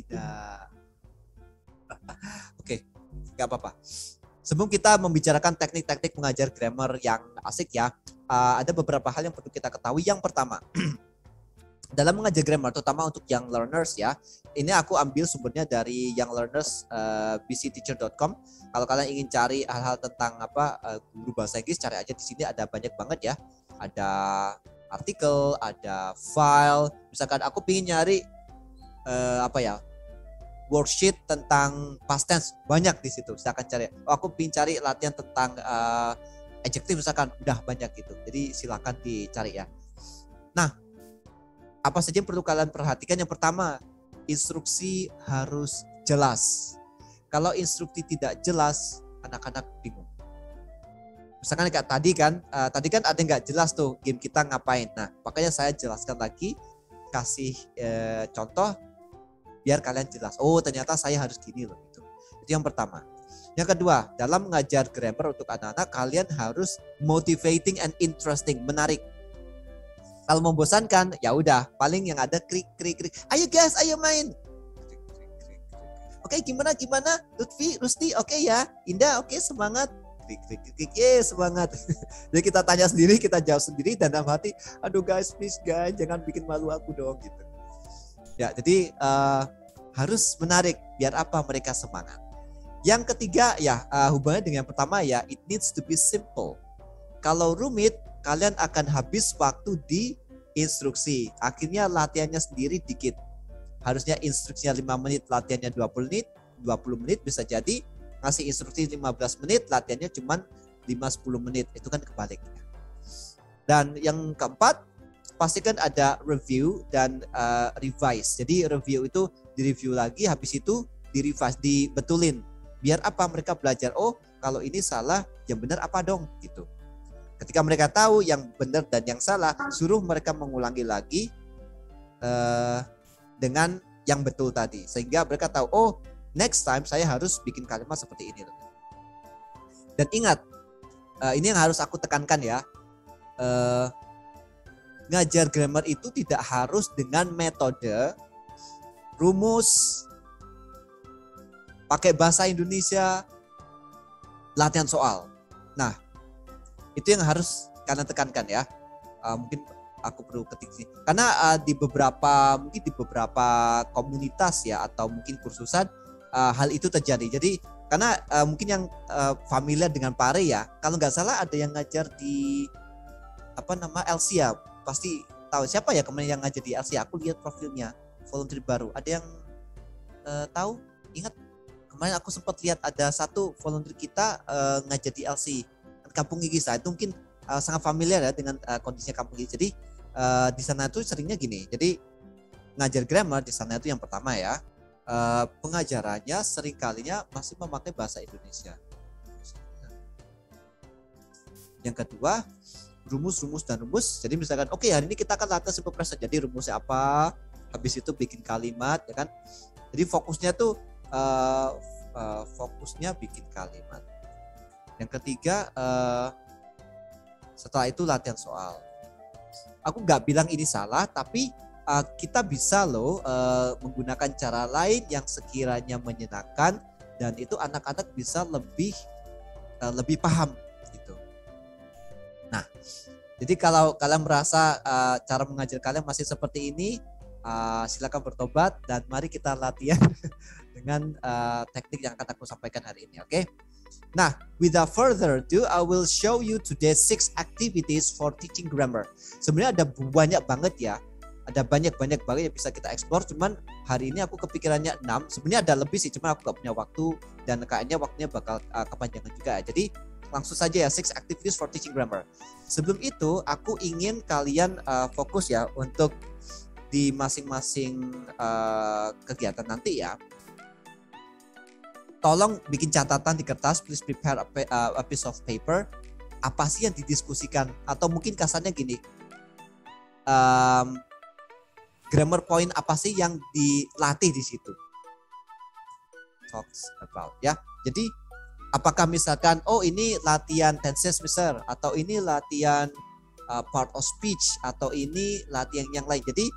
tidak. Oke, nggak apa-apa. Sebelum kita membicarakan teknik-teknik mengajar grammar yang asik ya, ada beberapa hal yang perlu kita ketahui. Yang pertama, dalam mengajar grammar, terutama untuk young learners ya, ini aku ambil sumbernya dari young learners bcteacher.com. Kalau kalian ingin cari hal-hal tentang guru bahasa Inggris, cari aja di sini, ada banyak banget ya. Ada artikel, ada file. Misalkan aku ingin nyari worksheet tentang past tense, banyak di situ. Silakan cari. Aku ingin cari latihan tentang adjective misalkan, udah banyak gitu. Jadi silakan dicari ya. Nah, apa saja yang perlu kalian perhatikan? Yang pertama, instruksi harus jelas. Kalau instruksi tidak jelas, anak-anak bingung. Misalkan kayak tadi kan ada yang nggak jelas tuh game kita ngapain. Nah, makanya saya jelaskan lagi, kasih contoh biar kalian jelas. Oh, ternyata saya harus gini loh gitu. Itu yang pertama. Yang kedua, dalam mengajar grammar untuk anak-anak, kalian harus motivating and interesting, menarik. Kalau membosankan, ya udah, paling yang ada krik. Ayo guys, ayo main. Oke, gimana? Lutfi, Rusti, oke ya. Indah, oke, semangat. Krik, semangat. Jadi kita tanya sendiri, kita jawab sendiri, dan dalam hati, aduh guys, please guys, jangan bikin malu aku dong gitu. Ya, jadi harus menarik, biar apa mereka semangat. Yang ketiga ya, hubungannya dengan yang pertama ya, it needs to be simple. Kalau rumit, kalian akan habis waktu di instruksi. Akhirnya latihannya sendiri dikit. Harusnya instruksinya 5 menit, latihannya 20 menit bisa jadi. Ngasih instruksi 15 menit, latihannya cuma 5-10 menit. Itu kan kebaliknya. Dan yang keempat, pastikan ada review dan revise. Jadi review itu direview lagi, habis itu di-revise, dibetulin. Biar apa? Mereka belajar, oh kalau ini salah, yang benar apa dong gitu. Ketika mereka tahu yang benar dan yang salah, suruh mereka mengulangi lagi dengan yang betul tadi. Sehingga mereka tahu, oh next time saya harus bikin kalimat seperti ini. Dan ingat, ini yang harus aku tekankan ya. Ngajar grammar itu tidak harus dengan metode, rumus, pakai bahasa Indonesia, latihan soal. Nah, itu yang harus kalian tekankan ya. Mungkin aku perlu ketik sih. Karena di beberapa komunitas ya atau mungkin kursusan hal itu terjadi. Jadi karena mungkin yang familiar dengan Pare ya, kalau nggak salah ada yang ngajar di LC ya, pasti tahu siapa ya kemarin yang ngajar di LC. Aku lihat profilnya, volunteer baru. Ada yang tahu? Ingat kemarin aku sempat lihat ada satu volunteer kita ngajar di LC. Kampung Gigi saya itu mungkin sangat familiar ya dengan kondisinya Kampung Gigi. Jadi di sana itu seringnya gini. Jadi ngajar grammar di sana itu yang pertama ya, pengajarannya sering kalinya masih memakai bahasa Indonesia. Yang kedua, rumus. Jadi misalkan oke, hari ini kita akan latihan simple present. Jadi rumusnya apa? Habis itu bikin kalimat ya kan. Jadi fokusnya tuh bikin kalimat. Yang ketiga, setelah itu latihan soal. Aku nggak bilang ini salah, tapi kita bisa loh menggunakan cara lain yang sekiranya menyenangkan dan itu anak-anak bisa lebih paham gitu. Nah, jadi kalau kalian merasa cara mengajar kalian masih seperti ini, silakan bertobat dan mari kita latihan dengan teknik yang akan aku sampaikan hari ini, oke? Nah, without further ado, I will show you today 6 activities for teaching grammar. Sebenarnya ada banyak banget ya. Ada banyak banget yang bisa kita explore. Cuman hari ini aku kepikirannya 6. Sebenarnya ada lebih sih, cuman aku gak punya waktu. Dan kayaknya waktunya bakal kepanjangan juga ya. Jadi langsung saja ya, 6 activities for teaching grammar. Sebelum itu, aku ingin kalian fokus ya untuk di masing-masing kegiatan nanti ya. Tolong bikin catatan di kertas, please prepare a piece of paper. Apa sih yang didiskusikan? Atau mungkin kasarnya gini, grammar point apa sih yang dilatih di situ? Talks about ya. Jadi apakah misalkan, oh ini latihan tenses besar, atau ini latihan part of speech, atau ini latihan yang lain. Jadi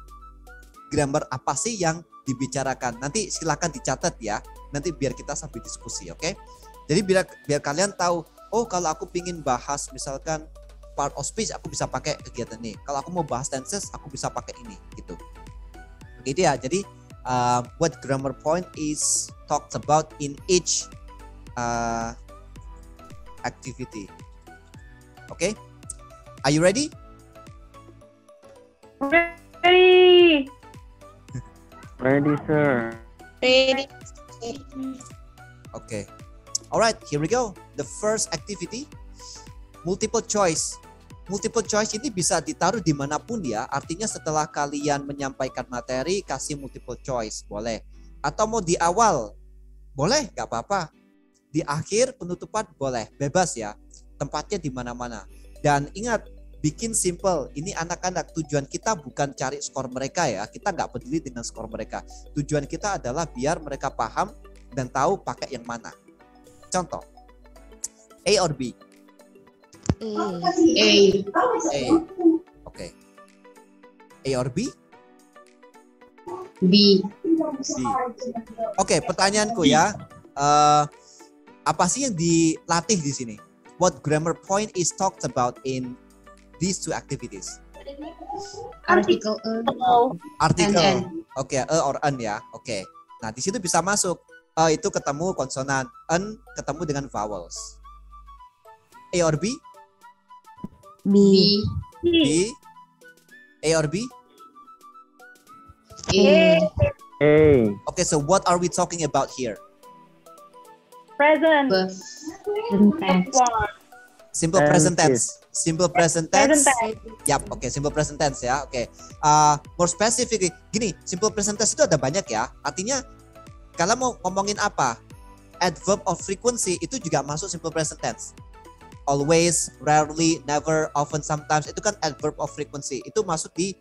grammar apa sih yang dibicarakan. Nanti silakan dicatat ya. Nanti biar kita sambil diskusi, oke? Jadi biar kalian tahu, oh kalau aku pingin bahas misalkan part of speech, aku bisa pakai kegiatan ini. Kalau aku mau bahas tenses, aku bisa pakai ini, gitu. Begitu ya. Jadi what grammar point is talked about in each activity. Okay? Are you ready? Ready. Ready, sir. Ready. Okay. Alright, here we go. The first activity, multiple choice. Multiple choice ini bisa ditaruh dimanapun ya. Artinya setelah kalian menyampaikan materi, kasih multiple choice, boleh. Atau mau di awal, boleh, gak apa-apa. Di akhir penutupan, boleh. Bebas ya. Tempatnya di mana-mana. Dan ingat, bikin simple. Ini anak-anak, tujuan kita bukan cari skor mereka ya. Kita nggak peduli dengan skor mereka. Tujuan kita adalah biar mereka paham dan tahu pakai yang mana. Contoh, A or B? A. A. Oke. A or B? B. B. Oke, pertanyaanku ya. Apa sih yang dilatih di sini? What grammar point is talked about in these two activities? Artikel Artikel. N. Oke, or an ya. Oke. Nah, di situ bisa masuk itu ketemu konsonan, an ketemu dengan vowels. A or B? B. B. A or B? A. A. Okay, so what are we talking about here? Present. Tense. Simple And present tense. Simple present tense. Present tense. Yap, oke, simple present tense ya. Oke. More specific gini, simple present tense itu ada banyak ya. Artinya kalau mau ngomongin apa? Adverb of frequency itu juga masuk simple present tense. Always, rarely, never, often, sometimes itu kan adverb of frequency. Itu masuk di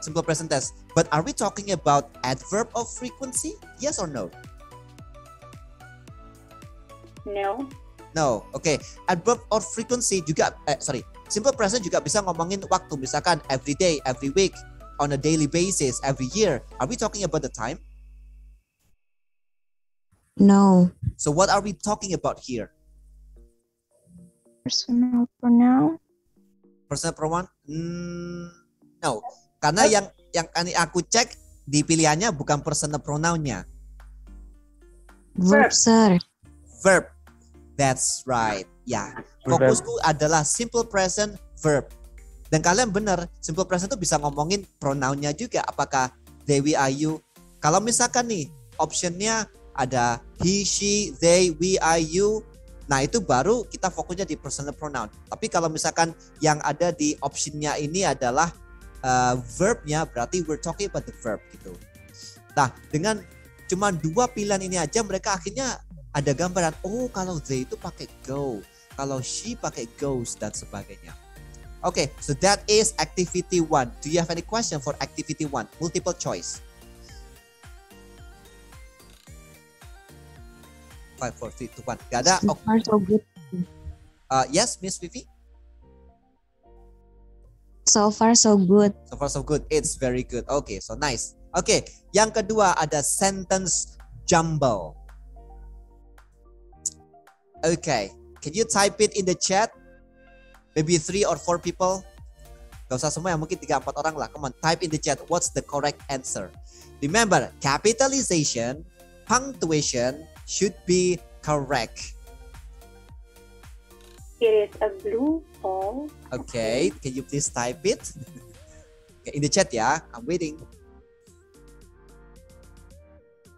simple present tense. But are we talking about adverb of frequency? Yes or no? No. No, oke. Adverb of frequency juga, simple present juga bisa ngomongin waktu. Misalkan every day, every week, on a daily basis, every year. Are we talking about the time? No. So what are we talking about here? Personal pronoun. Personal pronoun? No. Karena yang aku cek di pilihannya bukan personal pronoun-nya. Verb, sir. Verb. That's right. Ya, fokusku adalah simple present verb. Dan kalian benar, simple present itu bisa ngomongin pronounnya juga. Apakah they, we, are, you. Kalau misalkan nih, optionnya ada he, she, they, we, are, you. Nah itu baru kita fokusnya di personal pronoun. Tapi kalau misalkan yang ada di optionnya ini adalah verbnya, berarti we're talking about the verb gitu. Nah dengan cuma dua pilihan ini aja mereka akhirnya ada gambaran, oh kalau they itu pakai go, kalau she pakai goes dan sebagainya. Okay, so that is activity 1. Do you have any question for activity 1? Multiple choice. 5, 4, 3, 2, 1. Gak ada? So far so good. Yes, Miss Vivi? So far so good. So far so good. It's very good. Okay, so nice. Okay, yang kedua ada sentence jumble. Okay, can you type it in the chat? Maybe 3 or 4 people. Gak usah semua ya, mungkin 3-4 orang lah. Come on, type in the chat. What's the correct answer? Remember, capitalization, punctuation should be correct. It is a blue ball. Okay, can you please type it? Okay, in the chat ya, I'm waiting.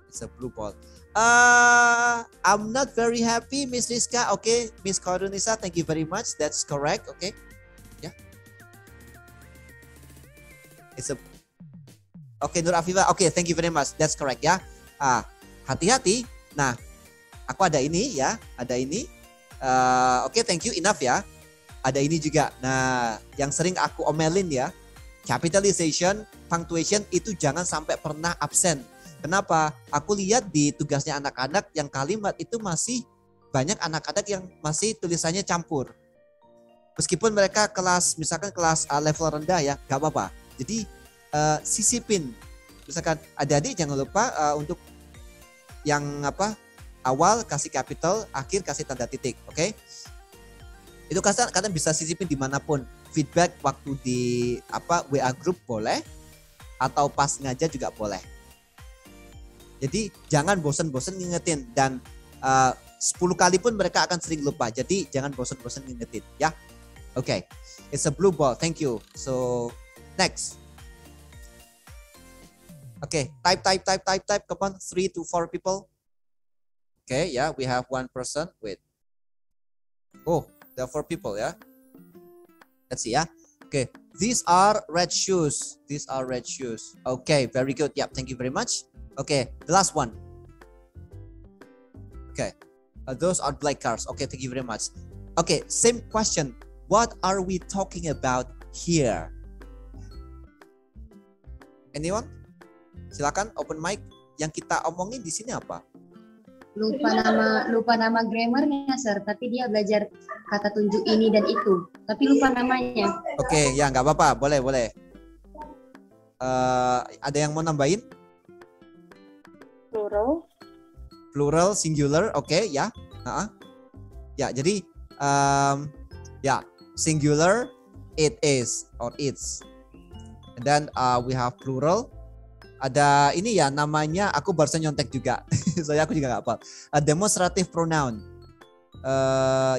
It's a blue ball. I'm not very happy, Miss Rizka. Okay, Miss Karunisa, thank you very much. That's correct. Okay, yeah. It's a. Okay, Nur Afifa. Okay, thank you very much. That's correct ya. Hati-hati. Nah, aku ada ini ya, ada ini. Oke, thank you. Enough ya. Ada ini juga. Nah, yang sering aku omelin ya, capitalization, punctuation itu jangan sampai pernah absen. Kenapa? Aku lihat di tugasnya anak-anak yang kalimat itu masih banyak anak-anak yang masih tulisannya campur. Meskipun mereka kelas, misalkan kelas level rendah ya, gak apa-apa. Jadi sisipin Misalkan adik-adik jangan lupa untuk yang awal kasih capital, akhir kasih tanda titik, oke? Itu kalian bisa sisipin dimanapun. Feedback waktu di WA group boleh, atau pas ngajar juga boleh. Jadi jangan bosan-bosan ngingetin, dan 10 kali pun mereka akan sering lupa. Jadi jangan bosan-bosan ngingetin, ya. Oke, it's a blue ball. Thank you. So next. Okay, type. Come on, 3 to 4 people. Okay, yeah, we have one person. Wait. Oh, there are 4 people, yeah. Let's see, yeah. Okay, these are red shoes. These are red shoes. Okay, very good. Yeah, thank you very much. Okay, the last one. Okay, those are black cars. Okay, thank you very much. Okay, same question. What are we talking about here? Anyone? Silakan open mic. Yang kita omongin di sini apa? Lupa nama grammarnya, Sir. Tapi dia belajar kata tunjuk ini dan itu. Tapi lupa namanya. Oke, ya nggak apa-apa. Boleh. Ada yang mau nambahin? Plural, singular. Oke, ya. Ya, jadi ya, singular, it is or it's. And then we have plural. Ada ini ya, namanya aku barusan nyontek juga. Soalnya aku juga nggak hafal. Demonstrative pronoun.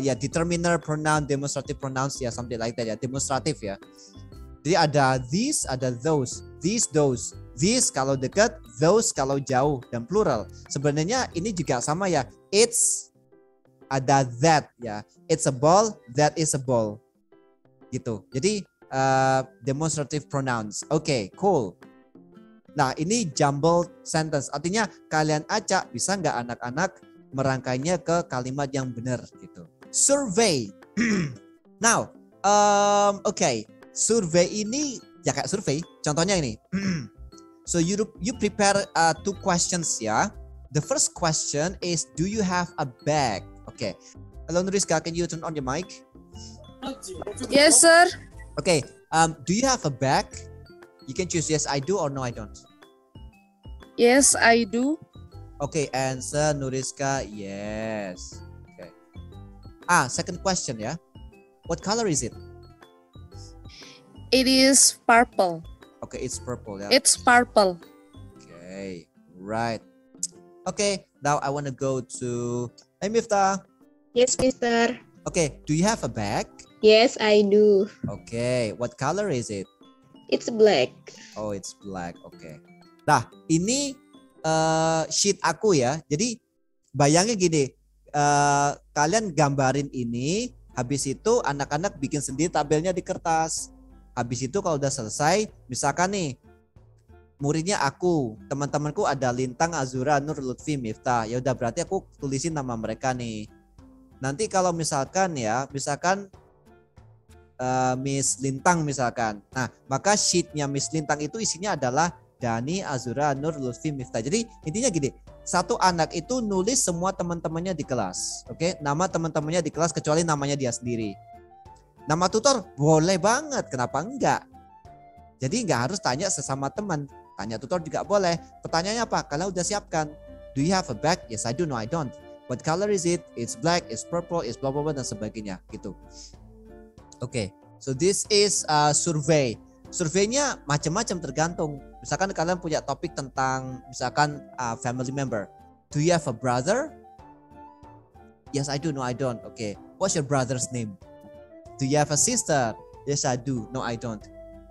Ya, determiner pronoun, demonstrative pronouns, ya, something like that ya, demonstrative ya. Jadi ada these, ada those, these, those. These kalau dekat, those kalau jauh, dan plural. Sebenarnya ini juga sama ya. It's, ada that ya. It's a ball, that is a ball. Gitu. Jadi demonstrative pronouns. Oke, cool. Nah, ini jumbled sentence. Artinya kalian acak, bisa nggak anak-anak merangkainya ke kalimat yang benar gitu. Survey. Now, okay. Survei ini ya kayak survei. Contohnya ini. So you prepare 2 questions ya. The first question is, do you have a bag? Okay. Hello Nuriska, can you turn on your mic? Yes, sir. Okay. Do you have a bag? You can choose yes I do or no I don't. Yes, I do. Okay, answer Nuriska yes. Okay. Second question ya. What color is it? It is purple. Okay, it's purple ya. It's purple. Okay, right. Okay, now I want to go to Miftah. Yes, Mister. Okay, do you have a bag? Yes, I do. Okay, what color is it? It's black. Oh, it's black. Okay. Nah, ini sheet aku ya. Jadi bayangin gini, kalian gambarin ini, habis itu anak-anak bikin sendiri tabelnya di kertas. Habis itu kalau udah selesai, misalkan nih muridnya aku, teman-temanku ada Lintang, Azura, Nur, Lutfi, Miftah. Ya udah berarti aku tulisin nama mereka nih. Nanti kalau misalkan Miss Lintang misalkan. Nah, maka sheetnya Miss Lintang itu isinya adalah Dani, Azura, Nur, Lutfi, Miftah. Jadi intinya gini, satu anak itu nulis semua teman-temannya di kelas. Oke, nama teman-temannya di kelas kecuali namanya dia sendiri. Nama tutor boleh banget, kenapa enggak? Jadi enggak harus tanya sesama teman, tanya tutor juga boleh. Pertanyaannya apa? Kalian udah siapkan. Do you have a bag? Yes I do, no I don't. What color is it? It's black, it's purple, it's blah blah blah dan sebagainya gitu. Oke, so this is survey. Surveinya macam-macam tergantung. Misalkan kalian punya topik tentang misalkan family member. Do you have a brother? Yes I do, no I don't. Okay, what's your brother's name? Do you have a sister? Yes I do, no I don't.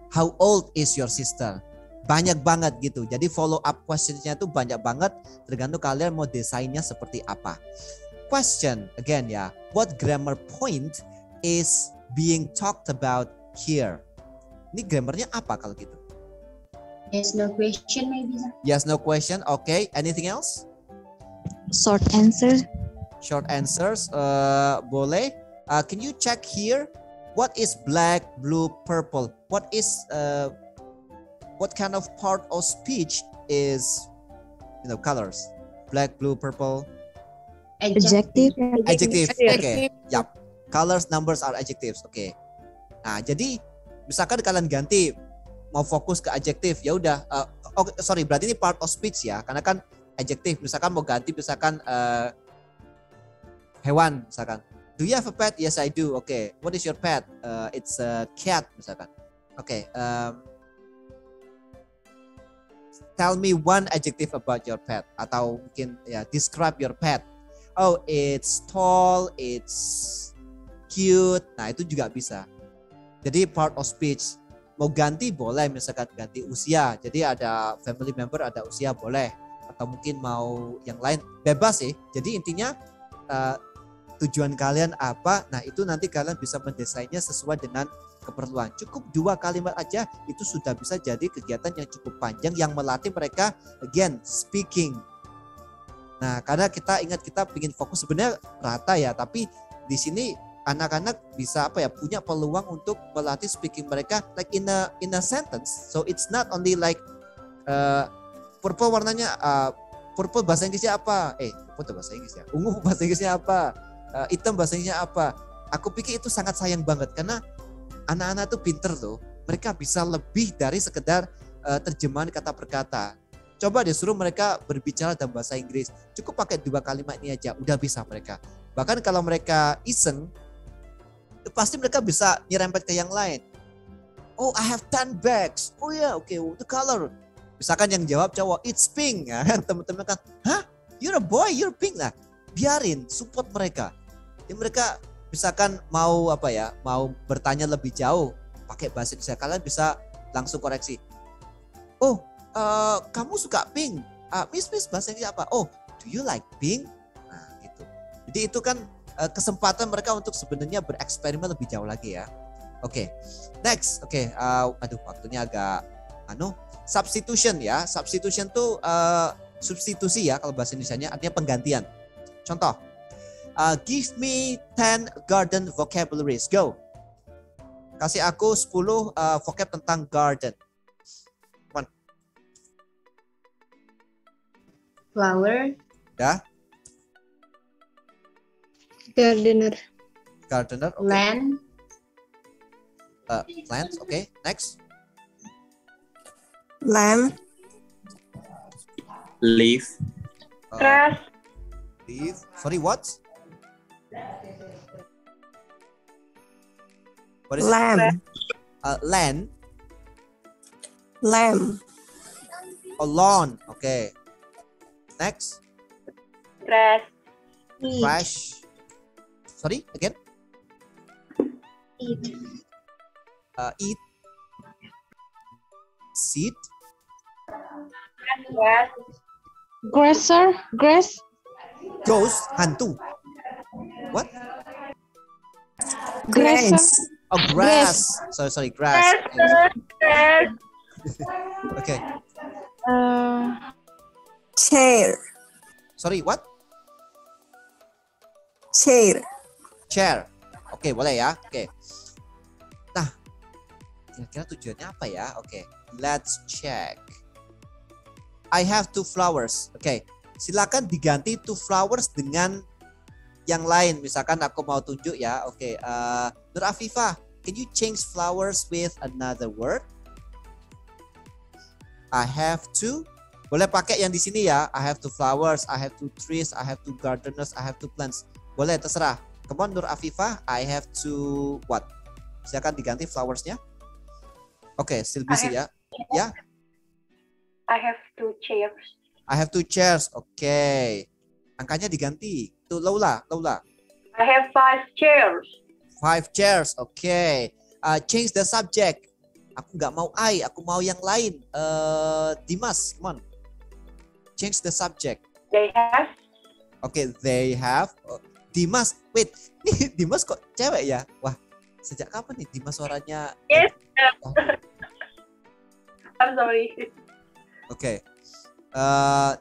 How old is your sister? Banyak banget gitu. Jadi follow up questionnya tuh banyak banget. Tergantung kalian mau desainnya seperti apa. Question again ya. What grammar point is being talked about here? Ini grammarnya apa kalau gitu? Yes, no question maybe. Yes, no question. Okay. Anything else? Short answer. Short answers. Boleh. Can you check here? What is black, blue, purple? What is what kind of part of speech is colors? Black, blue, purple. Adjective. Adjective. Okay. Yup. Colors, numbers are adjectives. Okay. Nah, jadi misalkan kalian ganti mau fokus ke adjektif, ya udah. Sorry, berarti ini part of speech ya, karena kan adjektif. Misalkan mau ganti, misalkan hewan, misalkan. Do you have a pet? Yes, I do. Okay. What is your pet? It's a cat, misalkan. Okay. Tell me one adjective about your pet. Atau mungkin ya, describe your pet. Oh, it's tall, it's cute. Nah, itu juga bisa. Jadi part of speech. Mau ganti boleh, misalkan ganti usia. Jadi ada family member, ada usia boleh. Atau mungkin mau yang lain, bebas sih. Jadi intinya tujuan kalian apa, nah itu nanti kalian bisa mendesainnya sesuai dengan keperluan. Cukup 2 kalimat aja itu sudah bisa jadi kegiatan yang cukup panjang yang melatih mereka again speaking. Nah, karena kita ingat kita ingin fokus sebenarnya rata ya, tapi di sini anak-anak bisa punya peluang untuk melatih speaking mereka like in a sentence. So it's not only like purple warnanya purple bahasa Inggrisnya apa? Purple bahasa Inggris ya. Ungu bahasa Inggrisnya apa? Hitam bahasa Inggrisnya apa? Aku pikir itu sangat sayang banget karena anak-anak tuh pinter loh. Mereka bisa lebih dari sekedar terjemahan kata per kata. Coba deh suruh mereka berbicara dalam bahasa Inggris. Cukup pakai 2 kalimat ini aja, udah bisa mereka. Bahkan kalau mereka iseng, pasti mereka bisa nyerempet ke yang lain. Oh, I have 10 bags. Oh ya, okay, the color. Misalkan yang jawab cowok, it's pink. Ya, teman-teman kan, hah? You're a boy, you're pink lah. Biarin, support mereka. Jadi mereka misalkan mau mau bertanya lebih jauh pakai bahasa Inggris, kalian bisa langsung koreksi. Oh, kamu suka pink? Miss bahasa Inggris apa? Oh, do you like pink? Nah, gitu. Jadi itu kan kesempatan mereka untuk sebenarnya bereksperimen lebih jauh lagi ya. Oke. Next. Oke, aduh waktunya agak substitution ya. Substitution tuh substitusi ya kalau bahasa Indonesianya, artinya penggantian. Contoh, give me 10 garden vocabularies. Go. Kasih aku 10 vocab tentang garden. One. Flower. Ya. Gardener. Gardener. Okay. Land. Plants. Okay. Next. Lamb, Leaf. Grass. Leaf. Sorry, what? What is lamb, land? lamb, Lawn. Okay. Next. Grass. Trash. Sorry, again. Eat. Eat. Seed. Grass. Grass, sir. Grass. Ghost. Hantu. What? Grass, sir. Oh, grass. Sorry, grass. Grass. Okay. chair, Sorry, what? chair, Chair. Oke, boleh ya. Oke. Nah, kira-kira tujuannya apa ya? Oke, let's check. I have 2 flowers. Oke, silakan diganti 2 flowers dengan yang lain. Misalkan aku mau tunjuk ya. Oke, Nur Afifah, can you change flowers with another word? I have 2. Boleh pakai yang di sini ya. I have 2 flowers, I have 2 trees, I have 2 gardeners, I have 2 plants. Boleh, terserah. Come on, Nur Afifah, I have 2 what? Silakan diganti flowersnya. Oke, still busy ya. Ya, I have 2 chairs. I have 2 chairs. Oke. Angkanya diganti. Tuh, Laula. I have 5 chairs. 5 chairs. Oke. Change the subject. Aku nggak mau I, aku mau yang lain. Dimas, come on. Change the subject. They have. Oke, they have. Dimas, wait. Nih, Dimas kok cewek ya? Wah, sejak kapan nih Dimas suaranya? Yes. I'm sorry. Oke.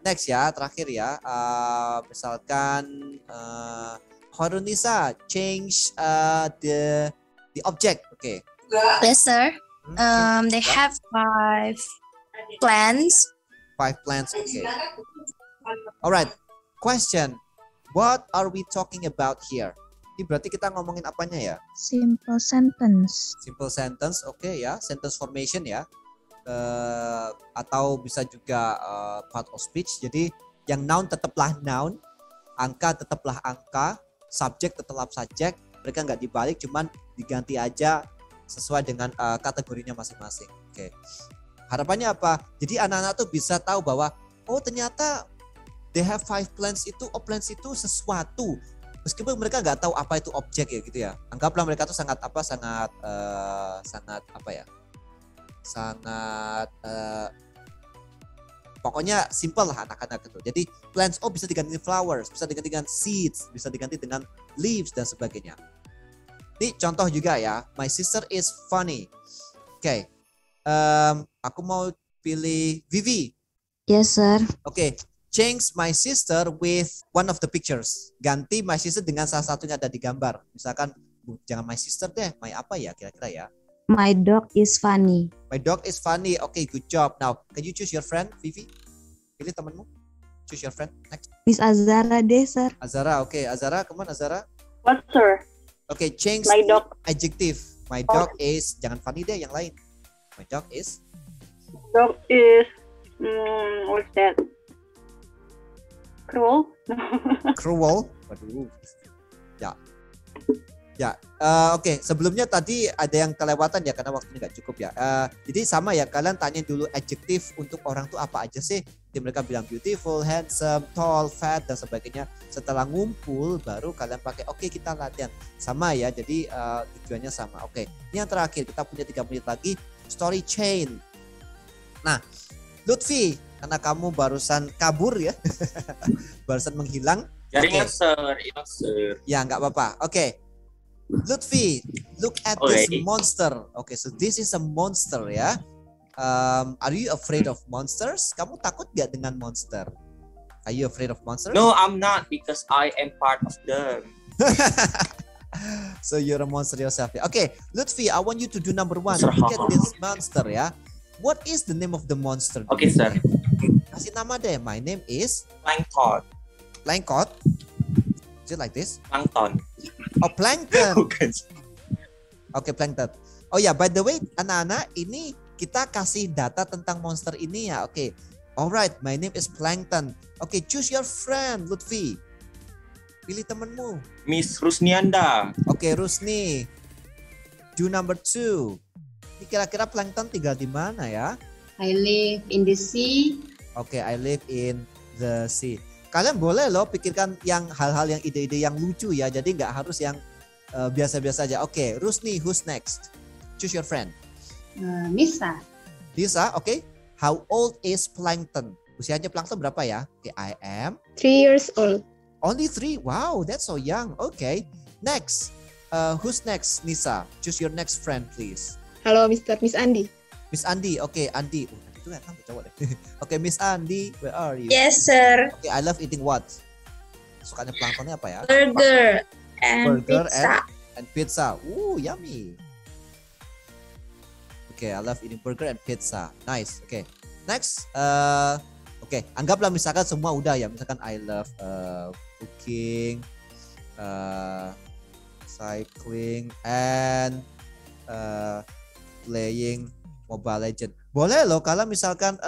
Next ya, terakhir ya. Misalkan Horunisa, change the object. Oke. Yes, sir. They Yeah. have 5 plants. 5 plants. Okay. Alright. Question. What are we talking about here? Ini berarti kita ngomongin apanya ya? Simple sentence. Simple sentence. Oke ya. Sentence formation ya. atau bisa juga part of speech. Jadi yang noun tetaplah noun, angka tetaplah angka, subjek tetaplah subjek. Mereka nggak dibalik, cuman diganti aja sesuai dengan kategorinya masing-masing. Oke. Harapannya apa? Jadi anak-anak tuh bisa tahu bahwa oh ternyata they have 5 plants itu, plants itu sesuatu. Meskipun mereka nggak tahu apa itu objek ya gitu ya. Anggaplah mereka tuh sangat pokoknya simple lah anak-anak itu. Jadi plants bisa diganti dengan flowers, bisa diganti dengan seeds, bisa diganti dengan leaves dan sebagainya. Ini contoh juga ya. My sister is funny. Oke. Aku mau pilih Vivi. Yes, sir. Oke. Change my sister with one of the pictures. Ganti my sister dengan salah satunya ada di gambar. Misalkan jangan my sister deh, my apa ya kira-kira ya? My dog is funny. My dog is funny. Okay, good job. Now, can you choose your friend, Vivi? Pilih temanmu. Choose your friend. Next. Miss Azara deh, sir. Azara, okay. Azara, kemana Azara? What, sir? Okay, change My dog. adjective. My dog is, jangan funny deh, yang lain. My dog is. Dog is, what's that? Cruel? Cruel. Waduh. Ya, oke. Sebelumnya tadi ada yang kelewatan ya karena waktunya nggak cukup ya. Jadi sama ya, kalian tanya dulu adjektif untuk orang tuh apa aja sih. Jadi mereka bilang beautiful, handsome, tall, fat dan sebagainya. Setelah ngumpul baru kalian pakai. Oke, kita latihan sama ya. Jadi tujuannya sama. Oke. Ini yang terakhir, kita punya 3 menit lagi. Story chain. Nah, Lutfi, karena kamu barusan kabur ya, barusan menghilang. Jaringan sir, hilang sir. Ya nggak apa-apa. Oke. Lutfi, look at this monster. Okay, so this is a monster ya. Are you afraid of monsters? Kamu takut gak dengan monster? Are you afraid of monsters? No, I'm not because I am part of them. So you're a monster yourself. Okay, Lutfi, I want you to do number 1. Sir, Look at this monster ya. What is the name of the monster? Okay, sir. Kasih nama deh. My name is Plankton. Plankton. Is it like this? Plankton. Oh, plankton. Bukan. Oke, plankton. Oh ya, by the way, anak-anak, ini kita kasih data tentang monster ini ya. Oke. Alright, my name is Plankton. Oke, choose your friend, Lutfi. Pilih temenmu. Miss Rusnianda. Oke, Rusni. Do number 2. Ini kira-kira Plankton tinggal di mana ya? I live in the sea. Oke, I live in the sea. Kalian boleh loh pikirkan yang hal-hal yang ide-ide yang lucu ya. Jadi nggak harus yang biasa-biasa aja. Oke, Rusni, who's next? Choose your friend. Nisa. Lisa, oke. How old is Plankton? Usianya Plankton berapa ya? Oke, I am 3 years old. only 3. Wow, that's so young. Okay. Next. Who's next, Nisa? Choose your next friend, please. Halo, Miss Andi. Miss Andi. Oke, Andi. Itu kan cowok deh. Oke, Miss Andi, where are you? Yes, sir. Oke, I love eating what? Sukanya Planktonnya apa ya? Burger and Burger pizza. and pizza. Ooh, yummy. Okay, I love eating burger and pizza. Nice. Okay. Next, okay, anggaplah misalkan semua udah ya. Misalkan I love cooking, cycling, and playing Mobile Legend. Boleh loh kalau misalkan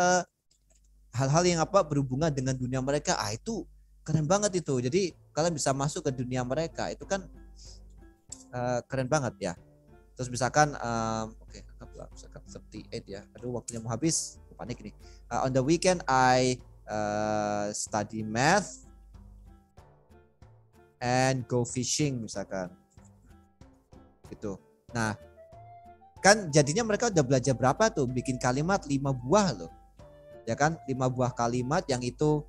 hal-hal yang berhubungan dengan dunia mereka. Itu keren banget itu. Jadi kalian bisa masuk ke dunia mereka. Itu kan keren banget ya. Terus misalkan oke, misalkan 38 ya. Aduh, waktunya mau habis. Panik nih. On the weekend I study math and go fishing misalkan. Gitu. Nah, kan jadinya mereka udah belajar berapa tuh? Bikin kalimat 5 buah loh. Ya kan? 5 buah kalimat yang itu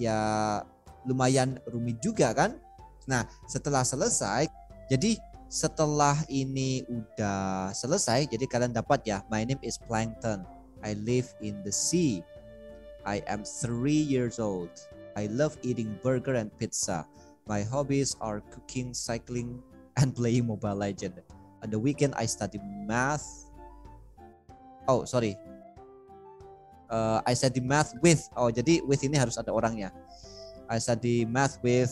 ya lumayan rumit juga kan? Nah, setelah selesai, jadi setelah ini udah selesai, jadi kalian dapat ya, my name is Plankton. I live in the sea. I am 3 years old. I love eating burger and pizza. My hobbies are cooking, cycling, and playing Mobile Legend. On the weekend I study math. Oh, sorry. I study math with. Oh, jadi with ini harus ada orangnya. I study math with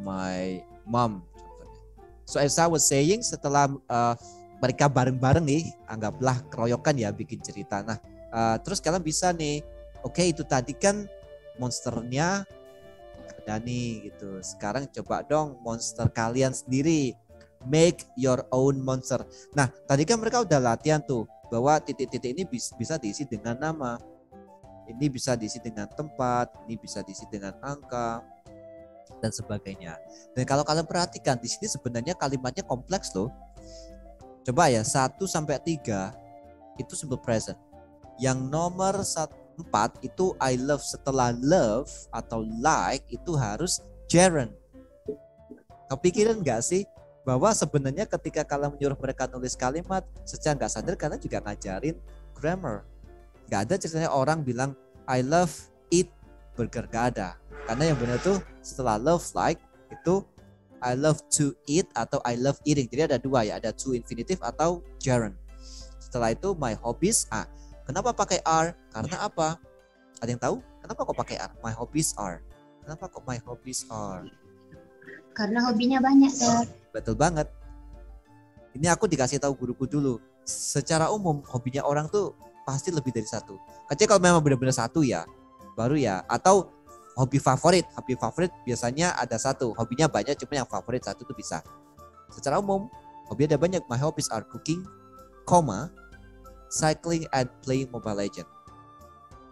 my mom. So as I was saying, setelah mereka bareng-bareng nih, anggaplah keroyokan ya bikin cerita. Nah, terus kalian bisa nih, oke itu tadi kan monsternya ada nih gitu. Sekarang coba dong monster kalian sendiri. Make your own monster. Nah, tadi kan mereka udah latihan tuh bahwa titik-titik ini bisa diisi dengan nama. Ini bisa diisi dengan tempat, ini bisa diisi dengan angka dan sebagainya. Dan kalau kalian perhatikan di sini sebenarnya kalimatnya kompleks loh. Coba ya 1 sampai 3 itu simple present. Yang nomor 4 itu I love, setelah love atau like itu harus gerund. Kepikiran nggak sih bahwa sebenarnya ketika kalian menyuruh mereka nulis kalimat, secara nggak sadar kalian juga ngajarin grammar. Nggak ada ceritanya orang bilang I love eat burger, gak ada. Karena yang benar tuh setelah love like itu I love to eat atau I love eating. Jadi ada dua ya, ada to infinitive atau gerund. Setelah itu my hobbies. Kenapa pakai are? Karena apa? Ada yang tahu? Kenapa kok pakai are? My hobbies are. Kenapa kok my hobbies are? Karena hobinya banyak, Sir. Betul banget. Ini aku dikasih tahu guruku dulu. Secara umum hobinya orang tuh pasti lebih dari satu. Kecuali kalau memang benar-benar satu ya, baru ya. Atau hobi favorit biasanya ada satu, hobinya banyak cuma yang favorit satu tuh bisa. Secara umum hobi ada banyak. My hobbies are cooking, cycling and playing Mobile Legends.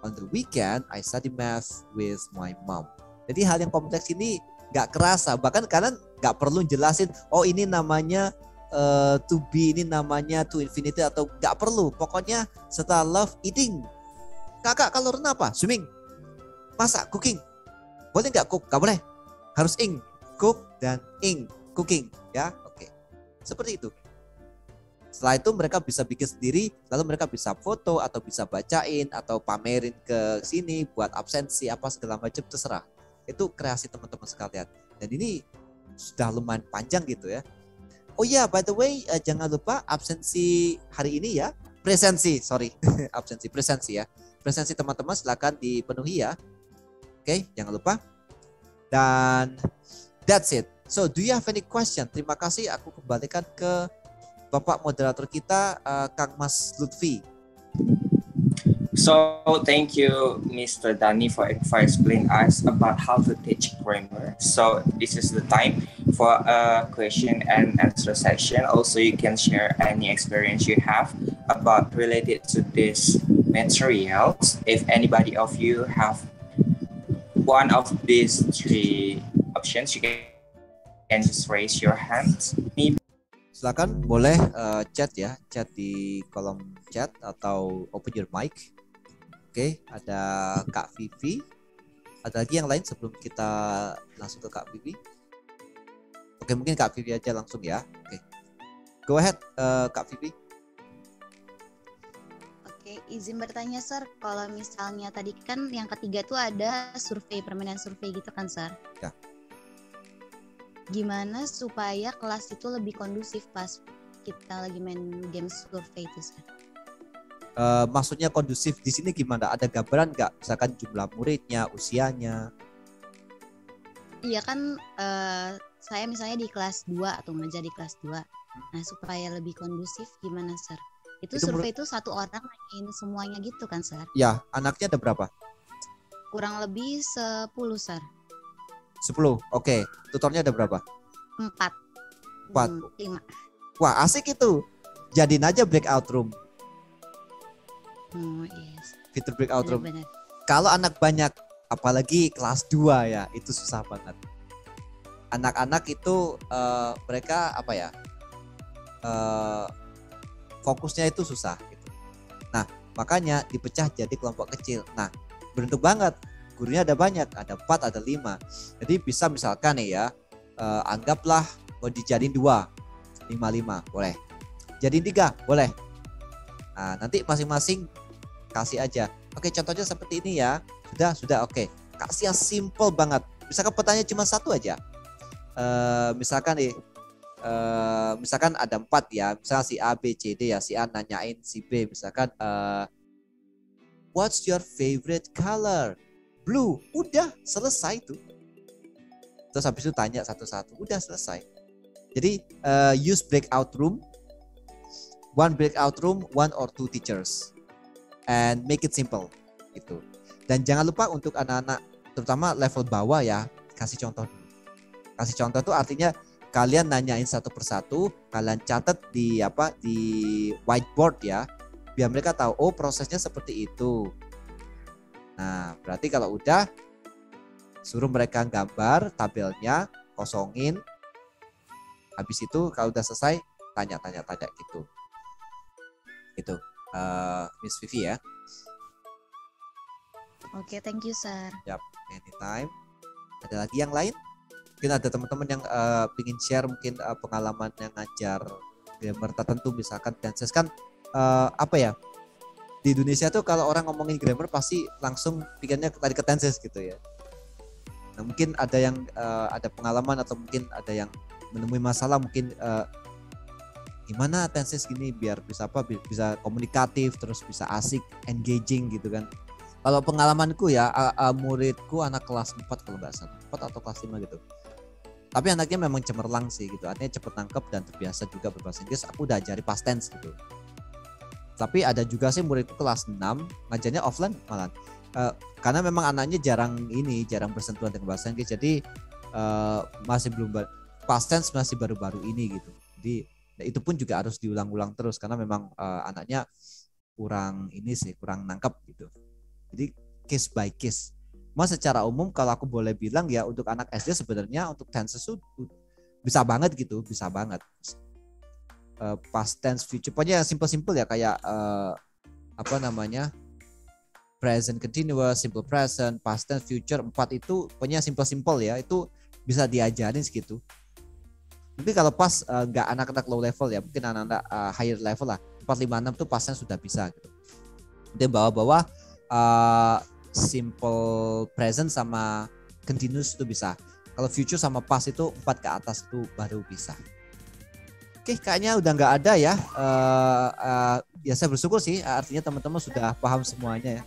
On the weekend I study math with my mom. Jadi hal yang kompleks ini nggak kerasa, bahkan kalian nggak perlu jelasin oh ini namanya to be, ini namanya to infinity atau nggak perlu. Pokoknya setelah love eating, kakak kalau renang apa? Swimming, masak, cooking. Boleh nggak cook? Nggak boleh. Harus ing. Cook dan ing. Cooking. Ya, oke. Seperti itu. Setelah itu mereka bisa bikin sendiri. Lalu mereka bisa foto atau bisa bacain atau pamerin ke sini buat absensi apa segala macam, terserah. Itu kreasi teman-teman sekalian. Dan ini sudah lumayan panjang gitu ya. Oh iya, by the way, jangan lupa absensi hari ini ya. Presensi, sorry. Absensi, presensi ya. Presensi teman-teman silakan dipenuhi ya. Oke, jangan lupa. Dan that's it. So, do you have any question? Terima kasih. Aku kembalikan ke Bapak moderator kita, Kang Mas Lutfi. So thank you, Mr. Dani, for explaining us about how to teach grammar. So this is the time for a question and answer session. Also, you can share any experience you have about related to this materials. If anybody of you have one of these three options, you can just raise your hand. Silakan boleh chat ya, chat di kolom chat atau open your mic. Oke, ada Kak Vivi. Ada lagi yang lain sebelum kita langsung ke Kak Vivi? Oke, mungkin Kak Vivi aja langsung ya. Oke, go ahead Kak Vivi. Oke, izin bertanya, Sir. Kalau misalnya tadi kan yang ketiga tuh ada survei, permainan survei gitu kan, Sir? Ya. Gimana supaya kelas itu lebih kondusif pas kita lagi main game survei itu, Sir? Maksudnya kondusif di sini gimana? Ada gambaran nggak? Misalkan jumlah muridnya, usianya? Iya kan, saya misalnya di kelas 2 atau mengajar di kelas 2. Nah, supaya lebih kondusif gimana, Sir? Itu survei itu satu orang main semuanya gitu kan, Sir? Ya, anaknya ada berapa? Kurang lebih 10, Sir. 10, oke. Tutornya ada berapa? 4. 5. Wah, asik itu. Jadiin aja breakout room. Oh, yes. Fitur breakout room. Benar-benar. Kalau anak banyak, apalagi kelas 2 ya, itu susah banget. Anak-anak itu mereka apa ya? Fokusnya itu susah gitu. Nah, makanya dipecah jadi kelompok kecil. Nah, beruntung banget. Gurunya ada banyak, ada 4, ada 5. Jadi bisa misalkan nih ya, anggaplah mau dijadiin 2, 5, boleh. Jadiin 3, boleh. Nah, nanti masing-masing kasih aja. Oke, contohnya seperti ini ya. Sudah, oke. Kasih yang simple banget. Misalkan pertanyaan cuma satu aja. Misalkan nih, misalkan ada 4 ya. Misalkan si A, B, C, D ya. Si A nanyain si B. Misalkan, what's your favorite color? Blue. Udah, selesai tuh. Terus habis itu tanya satu-satu. Udah selesai. Jadi, use breakout room. one breakout room, one or two teachers, and make it simple gitu. Dan jangan lupa untuk anak-anak terutama level bawah ya, kasih contoh dulu. Kasih contoh tuh artinya kalian nanyain satu persatu, kalian catat di whiteboard ya, biar mereka tahu oh prosesnya seperti itu. Nah, berarti kalau udah suruh mereka gambar tabelnya, kosongin. Habis itu kalau udah selesai tanya gitu. Gitu. Miss Vivi ya. Oke, thank you, sir. Yap, anytime. Ada lagi yang lain? Mungkin ada teman-teman yang ingin share mungkin pengalaman yang ngajar grammar tertentu, misalkan tenses kan di Indonesia tuh kalau orang ngomongin grammar pasti langsung pikirnya tadi ke tenses gitu ya. Nah, mungkin ada yang ada pengalaman atau mungkin ada yang menemui masalah mungkin gimana tenses gini biar bisa bisa komunikatif terus bisa asik, engaging gitu kan. Kalau pengalamanku ya, muridku anak kelas 4 kalau nggak salah, 4 atau kelas 5 gitu. Tapi anaknya memang cemerlang sih gitu, artinya cepet nangkep dan terbiasa juga berbahasa Inggris. Aku udah ajari past tense gitu. Tapi ada juga sih muridku kelas 6, ngajarnya offline malah. Karena memang anaknya jarang bersentuhan dengan bahasa Inggris, jadi masih belum past tense masih baru-baru ini gitu. Jadi itu pun juga harus diulang-ulang terus karena memang anaknya kurang nangkep gitu. Jadi case by case. Mas secara umum kalau aku boleh bilang ya untuk anak SD sebenarnya untuk tenses itu bisa banget gitu, bisa banget. Past tense, future, pokoknya simple-simple ya kayak present continuous, simple present, past tense, future 4 itu pokoknya simple-simple ya, itu bisa diajarin segitu. Tapi kalau pas nggak anak-anak low level ya, mungkin anak-anak higher level lah, 4, 5, 6 tuh pasnya sudah bisa gitu. Dia bawa-bawa simple present sama continuous itu bisa. Kalau future sama past itu 4 ke atas itu baru bisa. Oke, kayaknya udah nggak ada ya. Ya saya bersyukur sih, artinya teman-teman sudah paham semuanya ya.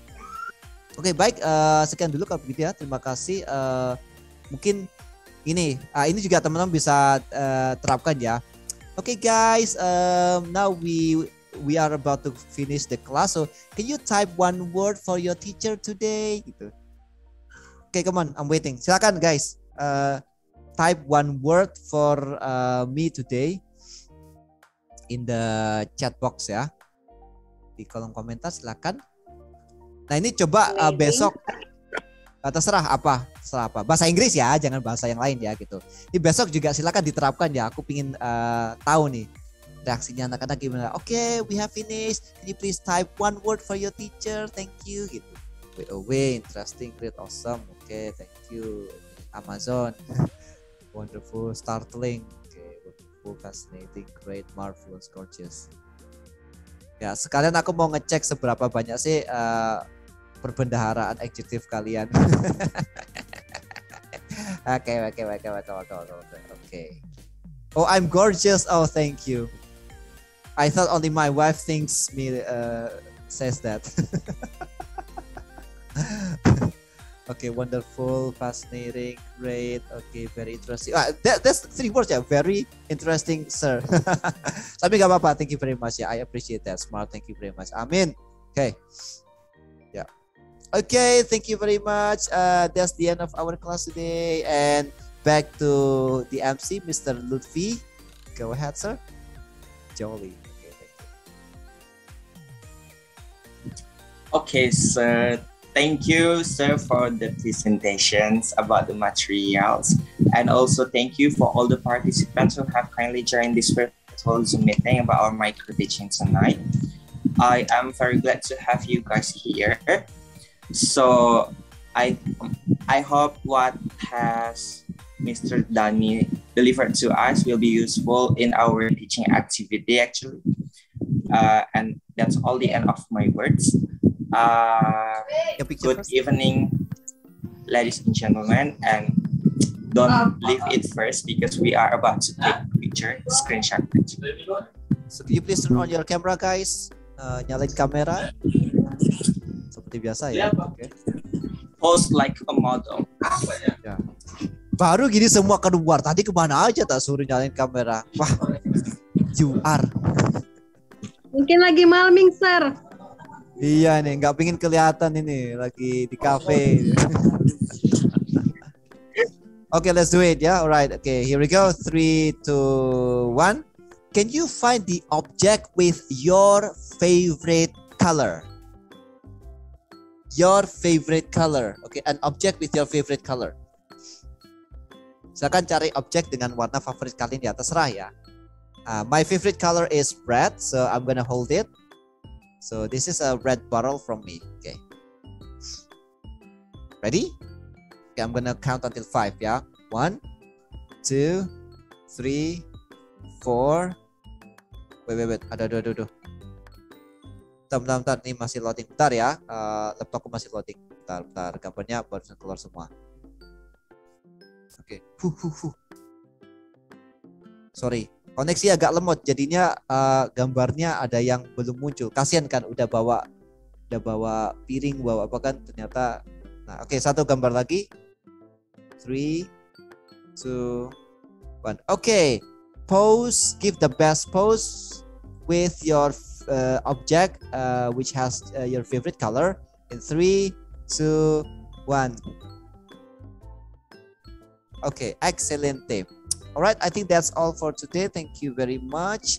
Oke, baik, sekian dulu kalau begitu ya. Terima kasih. Mungkin ini juga teman-teman bisa terapkan ya. Oke guys, now we are about to finish the class. So can you type one word for your teacher today? Gitu. Okay, come on, I'm waiting. Silakan guys, type one word for me today in the chat box ya. Di kolom komentar silakan. Nah ini coba besok terserah apa. Bahasa Inggris ya, jangan bahasa yang lain ya gitu. Ini besok juga silakan diterapkan ya. Aku pingin tahu nih reaksinya anak-anak gimana. Oke, we have finished. Can you please type one word for your teacher? Thank you gitu. Interesting, great, awesome. Oke, thank you. Amazon. Wonderful, startling. Oke, wonderful, fascinating, great, marvelous, gorgeous. Ya, sekalian aku mau ngecek seberapa banyak sih perbendaharaan adjektif kalian. Oke. Oh, I'm gorgeous. Oh, thank you. I thought only my wife thinks me says that. Okay, wonderful, fascinating, great. Okay, very interesting. That's 3 words ya. Very interesting, sir. Tapi gak apa-apa. Thank you very much ya. I appreciate that. Smart. Thank you very much. Amin. Okay. Yeah. Okay, thank you very much. That's the end of our class today. And back to the MC, Mr. Lutfi. Go ahead, sir. Jolly. Okay, thank you. Okay, sir. Thank you, sir, for the presentations about the materials. And also thank you for all the participants who have kindly joined this virtual Zoom meeting about our micro teaching tonight. I am very glad to have you guys here. So I hope what has Mr. Dani delivered to us will be useful in our teaching activity actually. And that's all the end of my words. Good evening, ladies and gentlemen, and don't leave it first because we are about to take picture, screenshot picture. So can you please turn on your camera, guys? Nyalain kamera. Seperti biasa ya. Okay. Pose like a model. Ya. Baru gini semua keluar. Tadi kemana aja tak suruh nyalain kamera. Wah, you are. Mungkin lagi malming, sir. Iya nih, nggak pingin kelihatan ini lagi di cafe. Okay, let's do it ya. Alright, okay, here we go. 3, 2, 1. Can you find the object with your favorite color? Your favorite color. Okay, an object with your favorite color. Silakan cari objek dengan warna favorit kalian di atas terserah ya. My favorite color is red, so I'm gonna hold it. So this is a red bottle from me. Okay. Ready? Okay, I'm gonna count until 5 ya. 1, 2, 3, 4. Wait. Aduh. Bentar. Ini masih loading. Bentar ya. Laptopku masih loading. Bentar. Gambarnya baru keluar semua. Oke. Sorry. Koneksi agak lemot. Jadinya gambarnya ada yang belum muncul. Kasian kan udah bawa piring, bawa apa kan ternyata. Nah, oke, satu gambar lagi. 3, 2, 1. Oke. Pose, give the best pose with your object which has your favorite color in 3, 2, 1. Okay, excelente. Alright, I think that's all for today. Thank you very much.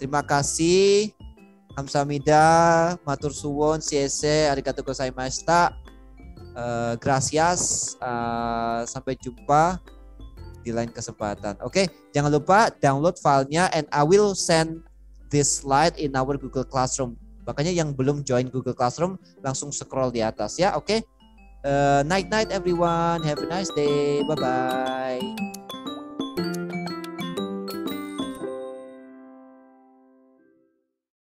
Terima kasih. Kamsahamnida, matur suwun, siese, arigatou gozaimashita. Gracias. Sampai jumpa di lain kesempatan. Oke, jangan lupa download filenya and I will send this slide in our Google Classroom. Makanya yang belum join Google Classroom langsung scroll di atas ya. Oke. Night everyone. Have a nice day. Bye bye.